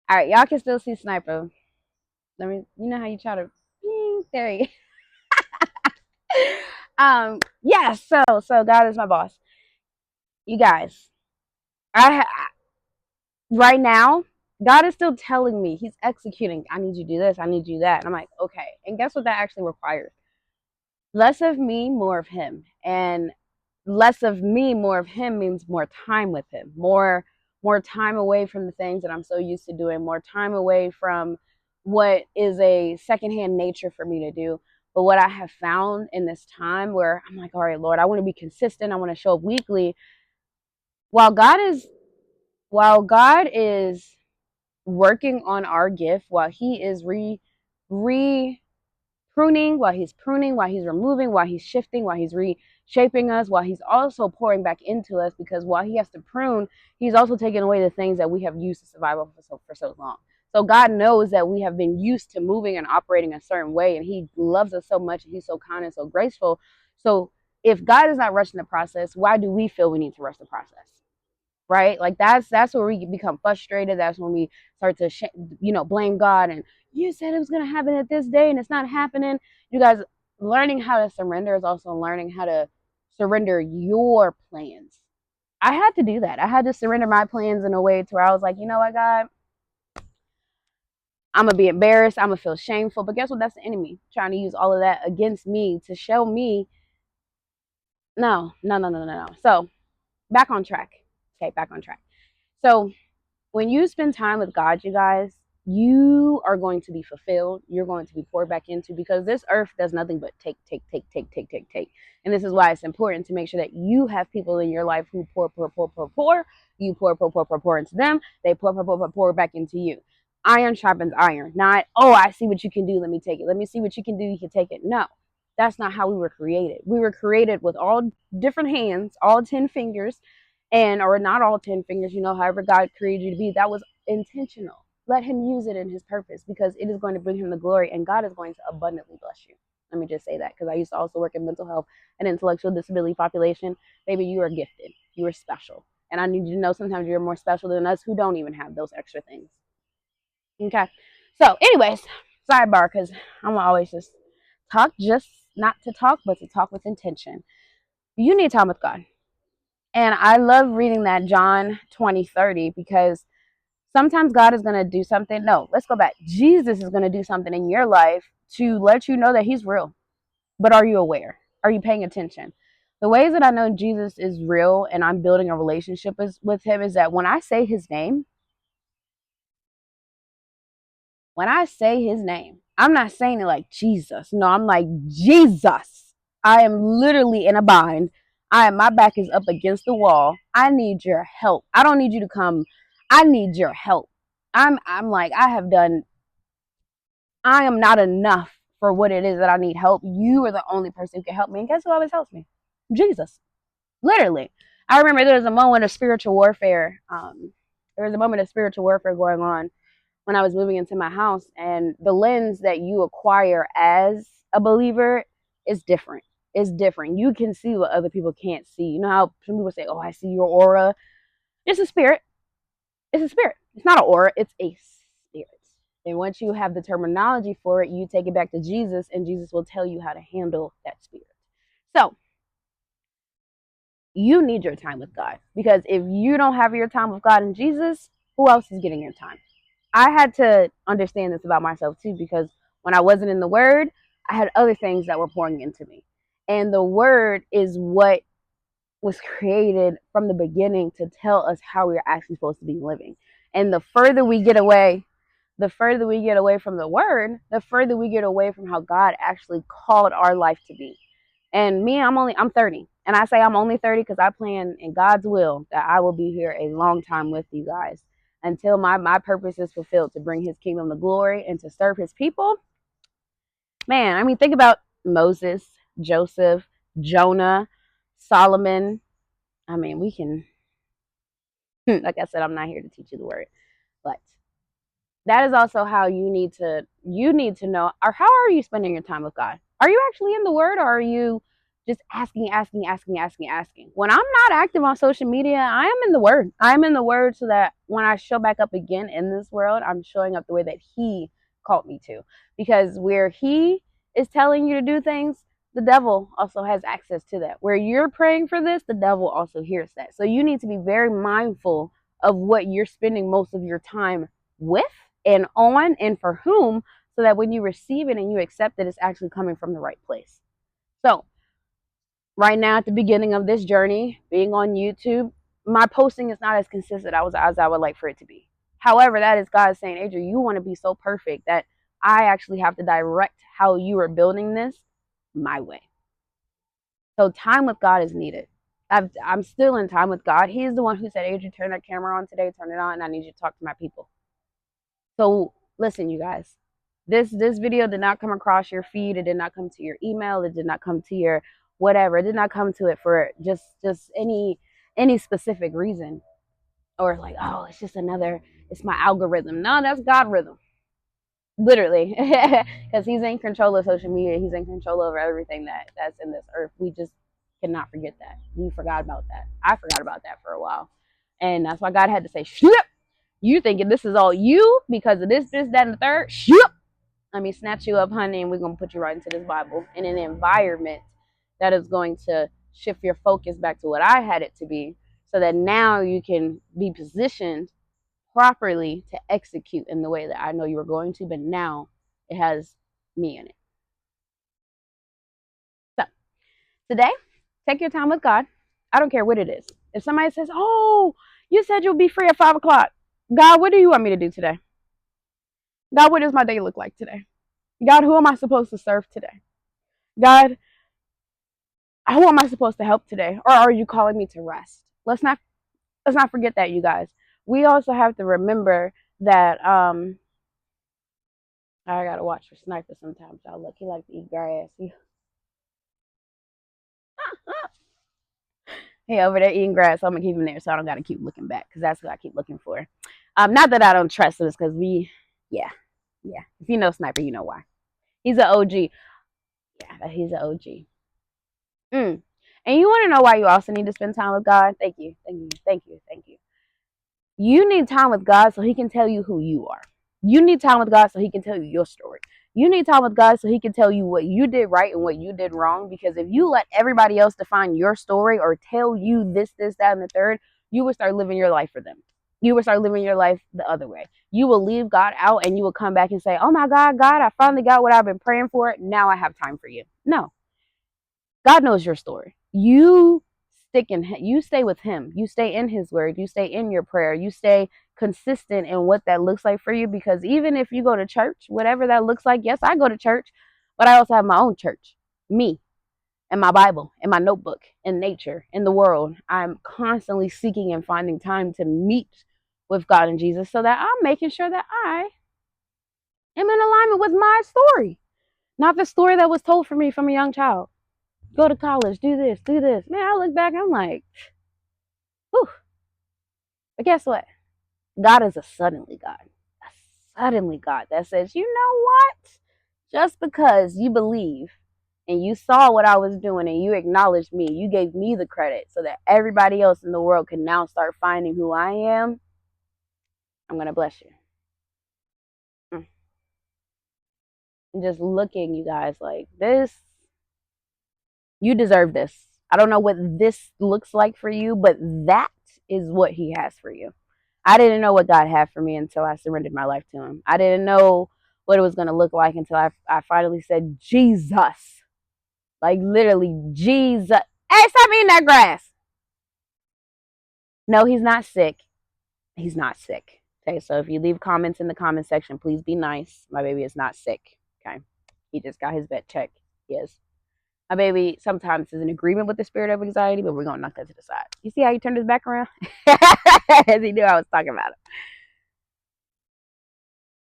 All right, y'all can still see Sniper. Let me, you know how you try to, there you yes, so God is my boss. You guys, I right now, God is still telling me, He's executing. I need you to do this. I need you to do that. And I'm like, okay. And guess what that actually requires? Less of me, more of Him. And less of me, more of Him means more time with Him, more time away from the things that I'm so used to doing, more time away from what is a secondhand nature for me to do. But what I have found in this time where I'm like, all right, Lord, I want to be consistent. I want to show up weekly. While God is while God is working on our gift, while He is re pruning, while He's removing, while He's shifting, while He's reshaping us, while He's also pouring back into us, because while He has to prune, He's also taking away the things that we have used to survive for so long. So God knows that we have been used to moving and operating a certain way, and He loves us so much, and He's so kind and so graceful. So if God is not rushing the process, why do we feel we need to rush the process? Right? Like that's where we become frustrated. That's when we start to blame God, and you said it was going to happen at this day and it's not happening. You guys, learning how to surrender is also learning how to surrender your plans. I had to do that. I had to surrender my plans in a way to where I was like, you know what, God, I'm gonna be embarrassed, I'm gonna feel shameful, but guess what? That's the enemy trying to use all of that against me to show me no, no, no, no, no, no. So back on track. Okay, back on track. So when you spend time with God, you guys, you are going to be fulfilled. You're going to be poured back into, because this earth does nothing but take, take, take, take, take, take, take. And this is why it's important to make sure that you have people in your life who pour, pour, pour, pour, pour. You pour, pour, pour, pour, pour into them. They pour, pour, pour, pour, pour back into you. Iron sharpens iron. Not, oh, I see what you can do. Let me take it. Let me see what you can do. You can take it. No, that's not how we were created. We were created with all different hands, all 10 fingers, and or not all 10 fingers, however God created you to be. That was intentional. Let Him use it in His purpose, because it is going to bring Him the glory, and God is going to abundantly bless you. Let me just say that, because I used to also work in mental health and intellectual disability population. Baby, you are gifted. You are special. And I need you to know sometimes you're more special than us who don't even have those extra things. Okay. So, anyways, sidebar, because I'm always just talk, just not to talk, but to talk with intention. You need time with God. And I love reading that John 20:30, because sometimes God is going to do something. No, let's go back. Jesus is going to do something in your life to let you know that He's real. But are you aware? Are you paying attention? The ways that I know Jesus is real and I'm building a relationship with Him is that when I say His name, I'm not saying it like Jesus. No, I'm like, Jesus. I am literally in a bind. My back is up against the wall. I need your help. I don't need you to come. I need your help. I'm like, I am not enough for what it is that I need help. You are the only person who can help me. And guess who always helps me? Jesus. Literally. I remember there was a moment of spiritual warfare. There was a moment of spiritual warfare going on when I was moving into my house, and the lens that you acquire as a believer is different. It's different. You can see what other people can't see. You know how some people say, "Oh, I see your aura." It's a spirit. It's a spirit. It's not an aura. It's a spirit. And once you have the terminology for it, you take it back to Jesus, and Jesus will tell you how to handle that spirit. So you need your time with God, because if you don't have your time with God and Jesus, who else is getting your time? I had to understand this about myself too, because when I wasn't in the Word, I had other things that were pouring into me. And the Word is what was created from the beginning to tell us how we're actually supposed to be living. And the further we get away from the Word, the further we get away from how God actually called our life to be. And me, I'm 30. And I say I'm only 30 because I plan in God's will that I will be here a long time with you guys until my purpose is fulfilled, to bring His kingdom to glory and to serve His people. Man, I mean, think about Moses, Joseph, Jonah, Solomon. I mean, we can, like I said, I'm not here to teach you the word, but that is also how you need to know, or how are you spending your time with God? Are you actually in the Word, or are you just asking. When I'm not active on social media, I am in the Word. I'm in the Word so that when I show back up again in this world, I'm showing up the way that He called me to. Because where He is telling you to do things, the devil also has access to that. Where you're praying for this, the devil also hears that. So you need to be very mindful of what you're spending most of your time with and on and for whom, so that when you receive it and you accept it, it's actually coming from the right place. So, right now, at the beginning of this journey, being on YouTube, my posting is not as consistent as I would like for it to be. However, that is God saying, Adrian, you want to be so perfect that I actually have to direct how you are building this my way. So, time with God is needed. I'm still in time with God. He's the one who said, Adrian, turn that camera on today, turn it on, and I need you to talk to my people. So, listen, you guys. This video did not come across your feed. It did not come to your email. It did not come to your whatever. It did not come to it for just any specific reason, or like, oh, it's just another, it's my algorithm. No, that's God rhythm, literally, because He's in control of social media. He's in control over everything that's in this earth. We just cannot forget that. We forgot about that. I forgot about that for a while, and that's why God had to say, "Shut up! You thinking this is all you because of this, that, and the third? Shut up! Let me snatch you up, honey, and we're going to put you right into this Bible in an environment that is going to shift your focus back to what I had it to be, so that now you can be positioned properly to execute in the way that I know you were going to, but now it has me in it. So, today, take your time with God. I don't care what it is. If somebody says, oh, you said you'll be free at 5 o'clock. God, what do you want me to do today? God, what does my day look like today? God, who am I supposed to serve today? God, who am I supposed to help today? Or are you calling me to rest? Let's not forget that, you guys. We also have to remember that I gotta watch for Sniper sometimes. Y'all look, he like to eat grass. He over there eating grass, so I'm gonna keep him there so I don't gotta keep looking back, because that's what I keep looking for. Not that I don't trust him, it's because yeah. If you know Sniper, you know why. He's an OG. Yeah, he's an OG. And you want to know why you also need to spend time with God? Thank you. You need time with God so He can tell you who you are. You need time with God so He can tell you your story. You need time with God so He can tell you what you did right and what you did wrong. Because if you let everybody else define your story or tell you this, that, and the third, you will start living your life for them. You will start living your life the other way. You will leave God out and you will come back and say, oh my God, God, I finally got what I've been praying for. Now I have time for you. No, God knows your story. You stay with Him. You stay in His word. You stay in your prayer. You stay consistent in what that looks like for you. Because even if you go to church, whatever that looks like, yes, I go to church, but I also have my own church, me, and my Bible, and my notebook, and nature, in the world. I'm constantly seeking and finding time to meet with God and Jesus, so that I'm making sure that I am in alignment with my story, not the story that was told for me from a young child. Go to college, do this, do this. Man, I look back, I'm like, whew. But guess what? God is a suddenly God. A suddenly God that says, you know what? Just because you believe and you saw what I was doing and you acknowledged me, you gave me the credit so that everybody else in the world can now start finding who I am. I'm going to bless you. And just looking, you guys, like this, you deserve this. I don't know what this looks like for you, but that is what He has for you. I didn't know what God had for me until I surrendered my life to Him. I didn't know what it was going to look like until I finally said, Jesus. Like literally, Jesus. Hey, stop eating that grass. No, He's not sick. He's not sick. Okay, so if you leave comments in the comment section, please be nice. My baby is not sick. Okay, he just got his vet check. Yes. My baby sometimes is in agreement with the spirit of anxiety, but we're going to knock that to the side. You see how he turned his back around? As he knew I was talking about him.